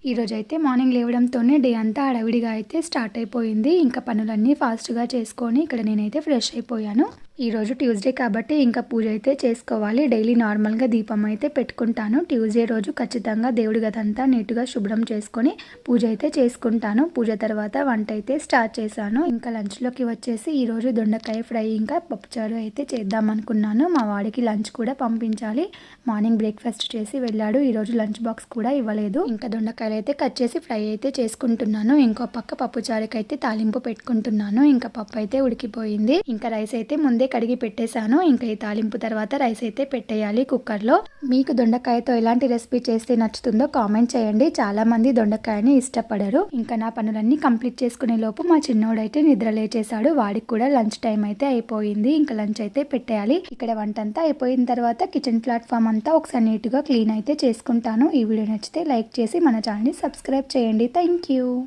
ఈరోజైతే morning లేవడంతోనే day అంతా హడావిడిగా అయితే స్టార్ట్ అయిపోయింది. ఇంకా పనులన్నీ ఫాస్ట్‌గా చేసుకొని ఇక్కడ నేనైతే ఫ్రెష్ అయిపోయాను. ఈరోజు ట్యూస్డే కాబట్టి ఇంకా పూజ అయితే చేసుకోవాలి. డైలీ నార్మల్‌గా దీపం అయితే పెట్టుకుంటాను. ట్యూస్డే రోజు ఖచ్చితంగా దేవుడి గదంతా నీట్‌గా శుభ్రం చేసుకొని పూజ అయితే చేసుకుంటాను. పూజ తర్వాత వంట అయితే స్టార్ట్ చేశాను. ఇంకా లంచ్‌లోకి వచ్చేసి ఈరోజు దొండకాయ ఫ్రై ఇంకా పప్పుచారు అయితే చేద్దాం అనుకున్నాను. మా వాడికి లంచ్ కూడా పంపించాలి. మార్నింగ్ బ్రేక్‌ఫాస్ట్ చేసి వెళ్ళాడు. ఈరోజు లంచ్ బాక్స్ కూడా ఇవ్వలేదు. ఇంకా దొండకాయలు అయితే కట్ చేసి ఫ్రై అయితే చేసుకుంటున్నాను. ఇంకో పక్క పప్పుచారుకి అయితే తాలింపు పెట్టుకుంటున్నాను. ఇంకా పప్పు అయితే ఉడికిపోయింది. ఇంకా రైస్ అయితే ముందే కడిగి పెట్టేశాను. ఇంకా ఈ తాలింపు తర్వాత రైస్ అయితే పెట్టేయాలి కుక్కర్లో. మీకు దొండకాయతో ఎలాంటి రెసిపీ చేస్తే నచ్చుతుందో కామెంట్ చేయండి. చాలా మంది దొండకాయని ఇష్టపడరు. ఇంకా నా పనులన్నీ కంప్లీట్ చేసుకునే లోపు మా చిన్నోడైతే నిద్ర లేచేశాడు. వాడికి కూడా లంచ్ టైం అయితే అయిపోయింది. ఇంకా లంచ్ అయితే పెట్టేయాలి. ఇక్కడ వంట అంతా అయిపోయిన తర్వాత కిచెన్ ప్లాట్ఫామ్ అంతా ఒకసారి నీట్గా క్లీన్ అయితే చేసుకుంటాను. ఈ వీడియో నచ్చితే లైక్ చేసి మన ఛానల్ని సబ్స్క్రైబ్ చేయండి. Thank you.